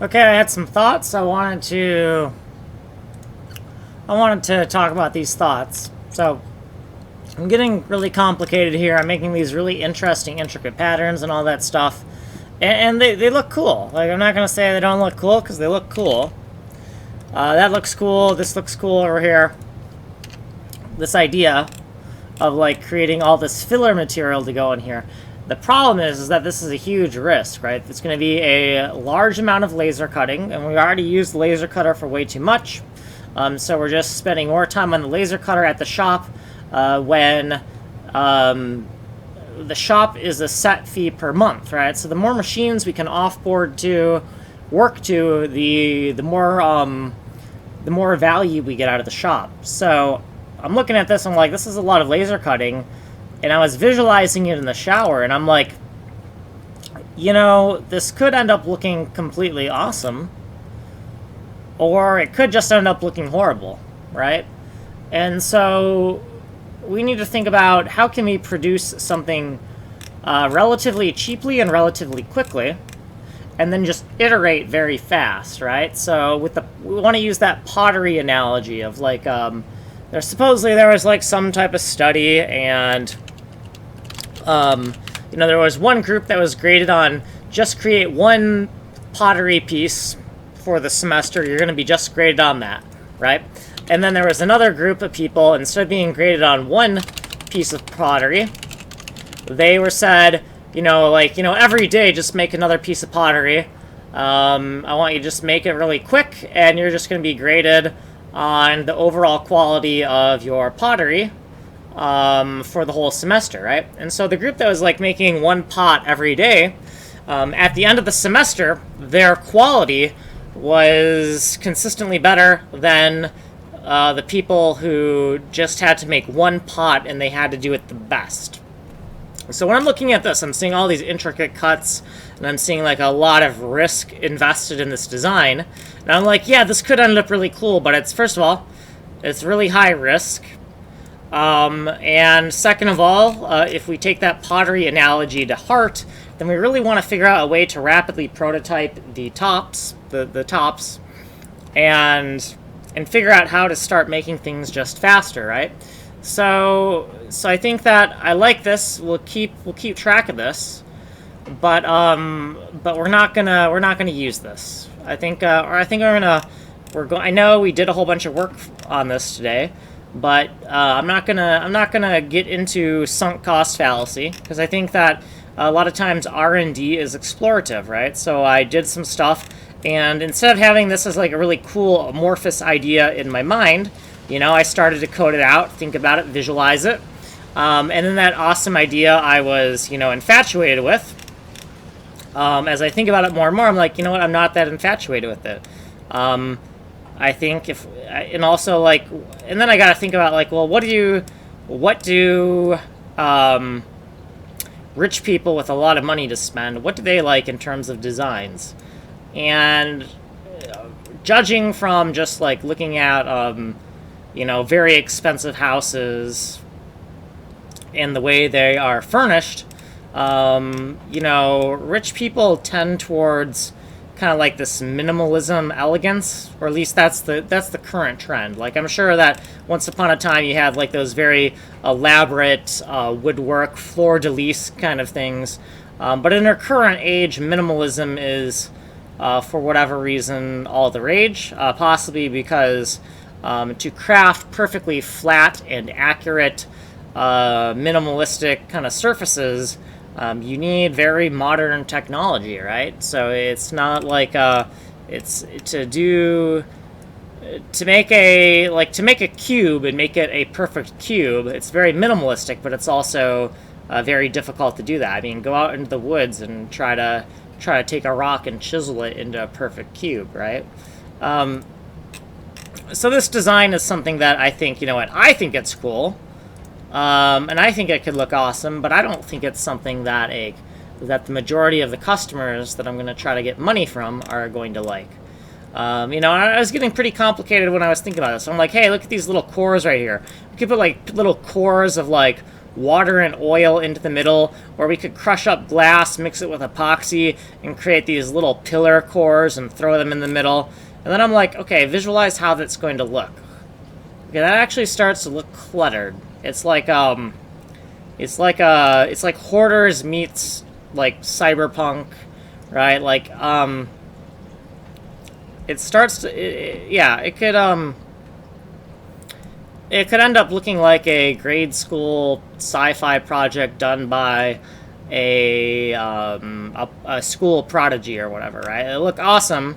Okay, I had some thoughts. I wanted to talk about these thoughts. So I'm getting really complicated here. I'm making these really interesting, intricate patterns and all that stuff. And they look cool. Like, I'm not going to say they don't look cool, because they look cool. That looks cool. This looks cool over here. This idea of, like, creating all this filler material to go in here. The problem is that this is a huge risk, right? It's going to be a large amount of laser cutting, and we already used the laser cutter for way too much. So we're just spending more time on the laser cutter at the shop when the shop is a set fee per month, right? So the more machines we can offboard to work to, the more value we get out of the shop. So I'm looking at this, I'm like, this is a lot of laser cutting, and I was visualizing it in the shower, and I'm like, you know, this could end up looking completely awesome, or it could just end up looking horrible, right? And so we need to think about how can we produce something relatively cheaply and relatively quickly, and then just iterate very fast, right? So we want to use that pottery analogy of, like, supposedly there was, like, some type of study, and you know, there was one group that was graded on just create one pottery piece for the semester. You're going to be just graded on that, right? And then there was another group of people, instead of being graded on one piece of pottery, they were said, you know, like, you know, every day just make another piece of pottery. I want you to just make it really quick, and you're just going to be graded on the overall quality of your pottery for the whole semester, right? And so the group that was, like, making one pot every day, at the end of the semester, their quality was consistently better than the people who just had to make one pot and they had to do it the best. So when I'm looking at this, I'm seeing all these intricate cuts, and I'm seeing, like, a lot of risk invested in this design. And I'm like, yeah, this could end up really cool, but it's, first of all, it's really high risk. And second of all, if we take that pottery analogy to heart, then we really want to figure out a way to rapidly prototype the tops, the tops, and figure out how to start making things just faster, right? So I think that I like this. We'll keep track of this, but we're not gonna use this. I think I know we did a whole bunch of work on this today, but I'm not gonna get into sunk cost fallacy, because I think that a lot of times R&D is explorative, right? So I did some stuff, and instead of having this as, like, a really cool amorphous idea in my mind, you know, I started to code it out, think about it, visualize it, and then that awesome idea I was, you know, infatuated with. As I think about it more and more, I'm like, you know what, I'm not that infatuated with it. I think and also, like, and then I gotta think about, like, well, what do rich people with a lot of money to spend, what do they like in terms of designs? And judging from just, like, looking at, you know, very expensive houses and the way they are furnished, you know, rich people tend towards kind of like this minimalism elegance, or at least that's the current trend. Like, I'm sure that once upon a time you had, like, those very elaborate woodwork, fleur-de-lis kind of things, but in our current age, minimalism is, for whatever reason, all the rage, possibly because to craft perfectly flat and accurate minimalistic kind of surfaces, you need very modern technology, right? So it's not like it's to make a cube and make it a perfect cube. It's very minimalistic, but it's also very difficult to do that. I mean, go out into the woods and try to take a rock and chisel it into a perfect cube, right? So this design is something that I think, you know what, I think it's cool. And I think it could look awesome, but I don't think it's something that the majority of the customers that I'm going to try to get money from are going to like. You know, I was getting pretty complicated when I was thinking about this. So I'm like, hey, look at these little cores right here. We could put, like, little cores of, like, water and oil into the middle, or we could crush up glass, mix it with epoxy, and create these little pillar cores and throw them in the middle. And then I'm like, okay, visualize how that's going to look. Okay, that actually starts to look cluttered. It's like Hoarders meets like Cyberpunk, right? Like it starts to it could end up looking like a grade school sci-fi project done by a school prodigy or whatever, right? It'll look awesome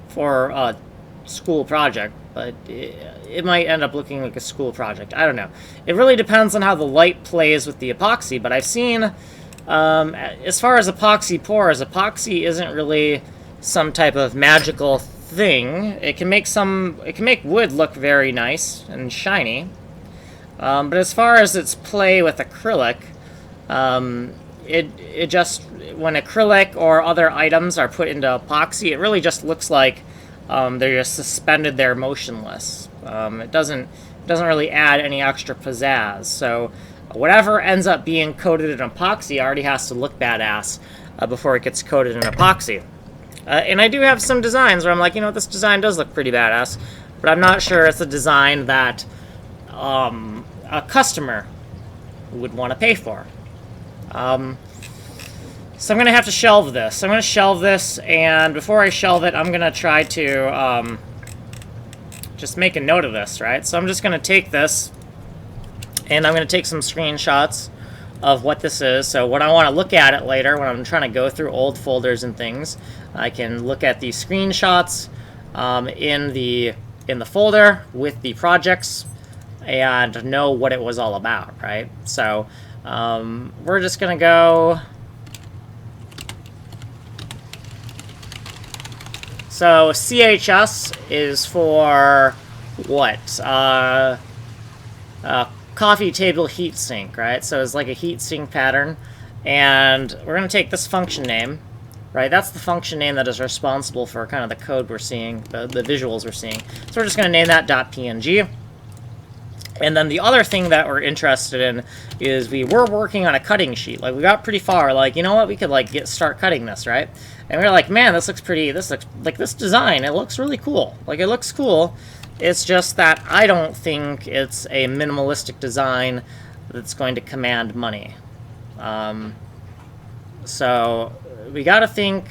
for a school project, but it might end up looking like a school project. I don't know. It really depends on how the light plays with the epoxy, but I've seen, as far as epoxy pours, epoxy isn't really some type of magical thing. It can make wood look very nice and shiny, but as far as its play with acrylic, it just, when acrylic or other items are put into epoxy, it really just looks like they're just suspended there motionless. It doesn't really add any extra pizzazz. So whatever ends up being coated in epoxy already has to look badass before it gets coated in epoxy. And I do have some designs where I'm like, you know, this design does look pretty badass, but I'm not sure it's a design that a customer would want to pay for. So I'm going to have to shelve this. I'm going to shelve this, and before I shelve it, I'm going to try to just make a note of this, right? So I'm just going to take this, and I'm going to take some screenshots of what this is. So when I want to look at it later, when I'm trying to go through old folders and things, I can look at the screenshots in the folder with the projects and know what it was all about, right? So we're just going to go... So CHS is for what? Coffee table heatsink, right? So it's like a heatsink pattern, and we're going to take this function name, right? That's the function name that is responsible for kind of the code we're seeing, the visuals we're seeing. So we're just going to name that .png. And then the other thing that we're interested in is we were working on a cutting sheet. Like, we got pretty far. Like, you know what? We could, like, start cutting this, right? And we were like, man, this looks like this design, it looks really cool. Like, it looks cool. It's just that I don't think it's a minimalistic design that's going to command money. So we got to think...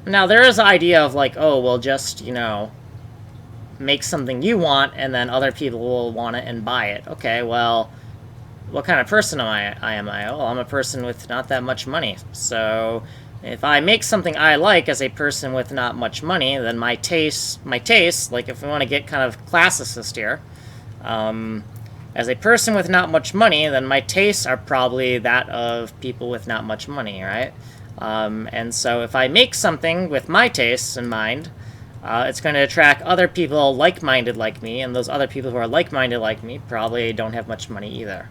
Now, there is the idea of, like, oh, well, just, you know, make something you want, and then other people will want it and buy it. Okay, well, what kind of person am I? Well, I'm a person with not that much money. So if I make something I like as a person with not much money, then my taste, like if we want to get kind of classicist here, as a person with not much money, then my tastes are probably that of people with not much money, right? And so if I make something with my tastes in mind, it's going to attract other people like-minded like me, and those other people who are like-minded like me probably don't have much money either.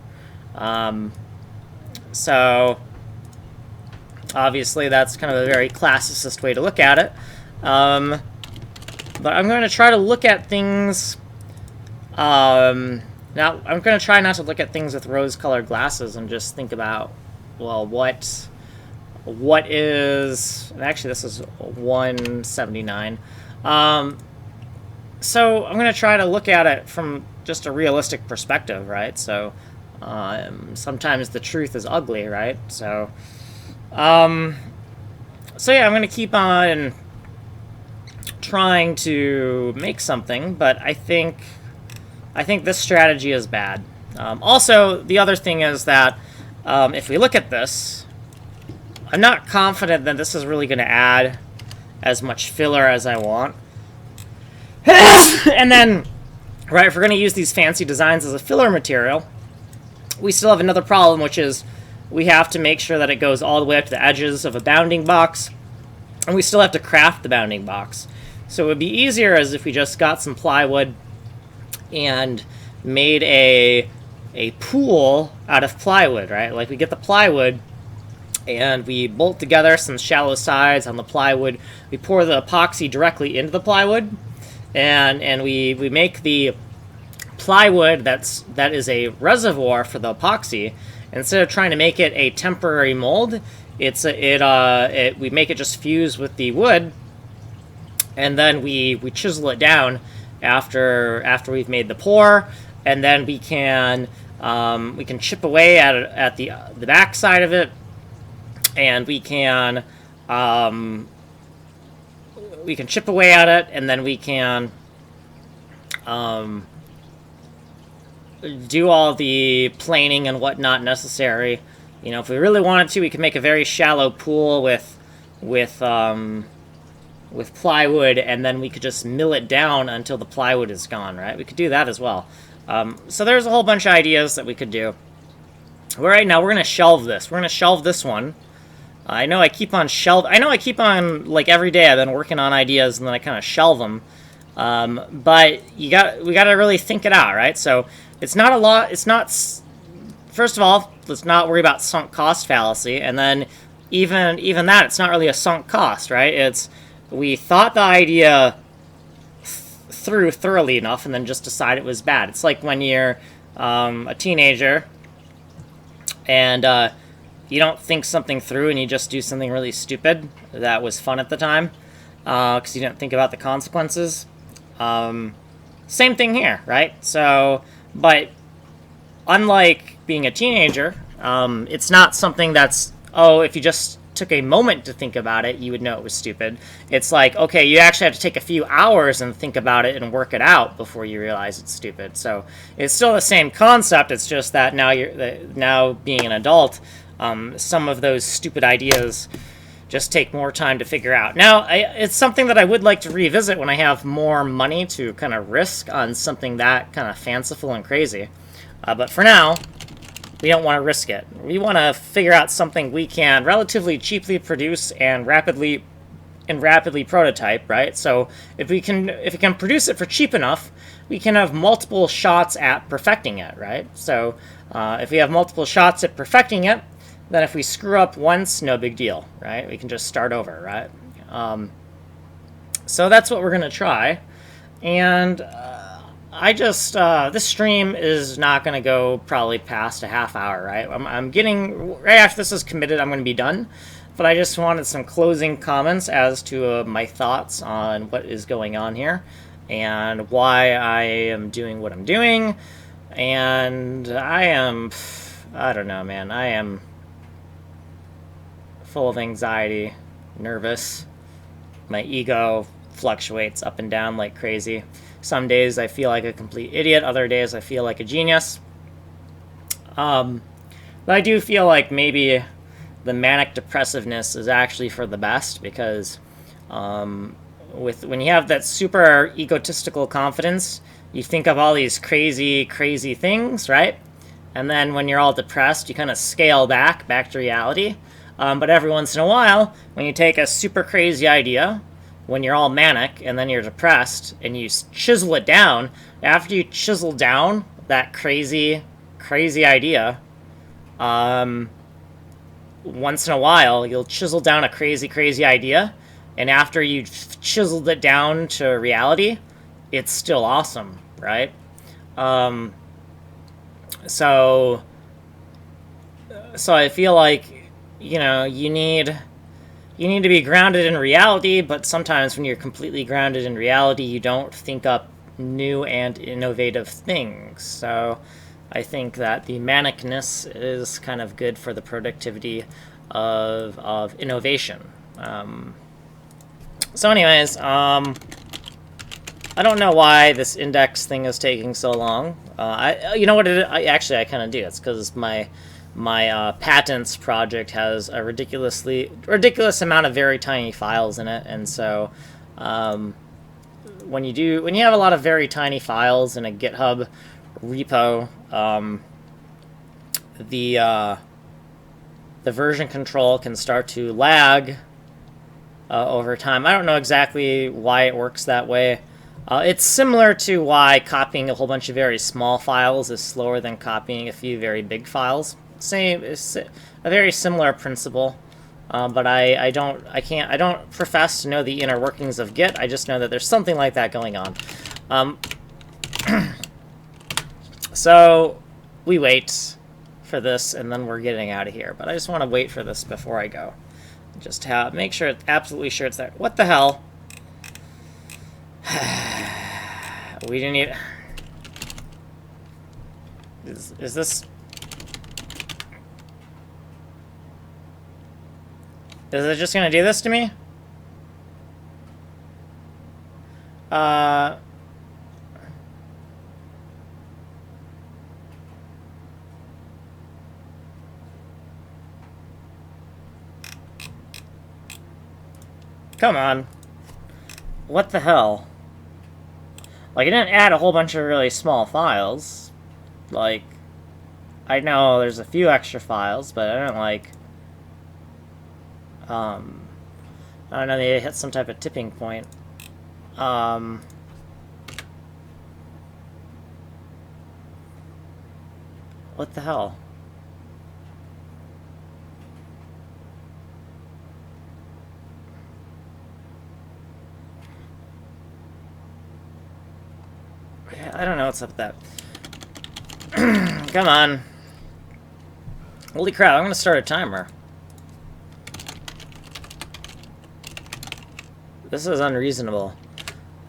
So obviously that's kind of a very classicist way to look at it. But I'm going to try to look at things... now, I'm going to try not to look at things with rose-colored glasses and just think about, well, what is... And actually, this is 179. So I'm going to try to look at it from just a realistic perspective, right? So sometimes the truth is ugly, right? So yeah, I'm going to keep on trying to make something, but I think this strategy is bad. Also, the other thing is that if we look at this, I'm not confident that this is really going to add as much filler as I want. And then, right, if we're going to use these fancy designs as a filler material, we still have another problem, which is we have to make sure that it goes all the way up to the edges of a bounding box, and we still have to craft the bounding box. So it would be easier as if we just got some plywood and made a pool out of plywood, right? Like, we get the plywood, and we bolt together some shallow sides on the plywood. We pour the epoxy directly into the plywood, and we make the plywood that is a reservoir for the epoxy, instead of trying to make it a temporary mold, we make it just fuse with the wood, and then we chisel it down after we've made the pour, and then we can chip away at the back side of it, and we can chip away at it, and then we can do all the planing and whatnot necessary. You know, if we really wanted to, we could make a very shallow pool with plywood, and then we could just mill it down until the plywood is gone, right? We could do that as well. So there's a whole bunch of ideas that we could do. Well, right now, we're going to shelve this. We're going to shelve this one. I know I keep on, like, every day I've been working on ideas, and then I kind of shelve them. But we got to really think it out, right? So it's not a lot. It's not. First of all, let's not worry about sunk cost fallacy, and then even that, it's not really a sunk cost, right? It's we thought the idea through thoroughly enough, and then just decide it was bad. It's like when you're a teenager, and you don't think something through, and you just do something really stupid that was fun at the time, because you didn't think about the consequences. Same thing here, right? So, but unlike being a teenager, it's not something that's, oh, if you just took a moment to think about it, you would know it was stupid. It's like, okay, you actually have to take a few hours and think about it and work it out before you realize it's stupid. So it's still the same concept. It's just that now being an adult, some of those stupid ideas just take more time to figure out. Now, it's something that I would like to revisit when I have more money to kind of risk on something that kind of fanciful and crazy. But for now, we don't want to risk it. We want to figure out something we can relatively cheaply produce and rapidly prototype, right? So if we can produce it for cheap enough, we can have multiple shots at perfecting it, right? So if we have multiple shots at perfecting it, then if we screw up once, no big deal, right? We can just start over, right? So that's what we're going to try. And this stream is not going to go probably past a half hour, right? I'm getting, right after this is committed, I'm going to be done. But I just wanted some closing comments as to my thoughts on what is going on here and why I am doing what I'm doing. And I don't know, man. I am full of anxiety, nervous. My ego fluctuates up and down like crazy. Some days I feel like a complete idiot. Other days I feel like a genius. But I do feel like maybe the manic depressiveness is actually for the best, because when you have that super egotistical confidence, you think of all these crazy things, right? And then when you're all depressed, you kind of scale back to reality. But every once in a while, when you take a super crazy idea, when you're all manic and then you're depressed, and you chisel it down, after you chisel down that crazy idea, once in a while, you'll chisel down a crazy idea, and after you've chiseled it down to reality, it's still awesome, right? So I feel like, you know, you need to be grounded in reality, but sometimes when you're completely grounded in reality, you don't think up new and innovative things. So I think that the manicness is kind of good for the productivity of innovation. So anyways, I don't know why this index thing is taking so long. You know what? I kind of do. It's because my patents project has a ridiculous amount of very tiny files in it, and so when you have a lot of very tiny files in a GitHub repo, the version control can start to lag over time. I don't know exactly why it works that way. It's similar to why copying a whole bunch of very small files is slower than copying a few very big files. It's a very similar principle, but I don't profess to know the inner workings of Git. I just know that there's something like that going on. so we wait for this, and then we're getting out of here. But I just want to wait for this before I go. Just make sure, absolutely sure it's there. What the hell? We didn't even... Is this... Is it just gonna do this to me? Come on. What the hell? Like, it didn't add a whole bunch of really small files. Like, I know there's a few extra files, but I don't like... I don't know, they hit some type of tipping point. What the hell? I don't know what's up with that. Come on. Holy crap, I'm gonna start a timer. This is unreasonable.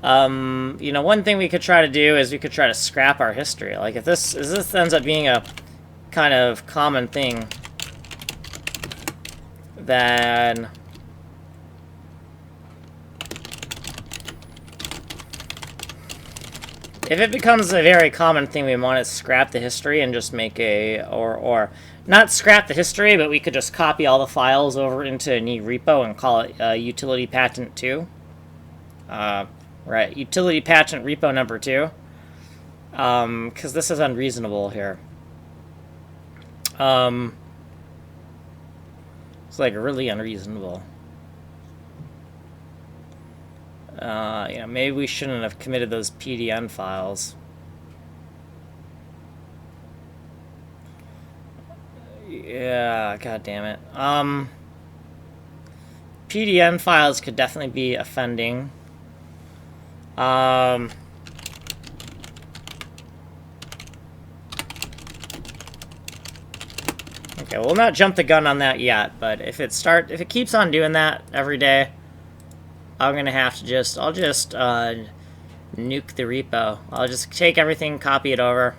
You know, one thing we could try to do is we could try to scrap our history. Like, if this ends up being a kind of common thing, then... If it becomes a very common thing, we want to scrap the history and just make a... Or not scrap the history, but we could just copy all the files over into a new repo and call it utility patent 2. Right, utility patent repo number 2. Because this is unreasonable here. It's like really unreasonable. You know, maybe we shouldn't have committed those PDN files. Yeah, god damn it. PDN files could definitely be offending. Okay, we'll not jump the gun on that yet, but if it keeps on doing that every day, I'm gonna have to I'll just nuke the repo. I'll just take everything, copy it over.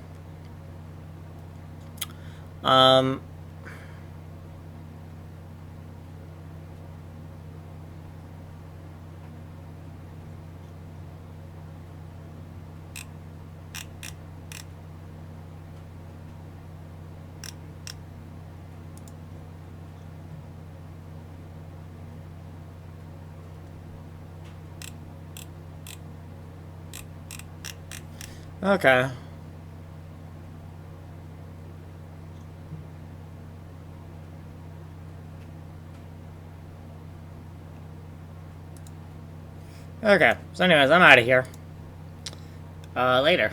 Okay. Okay, so anyways, I'm out of here. Later.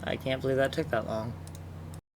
I can't believe that took that long.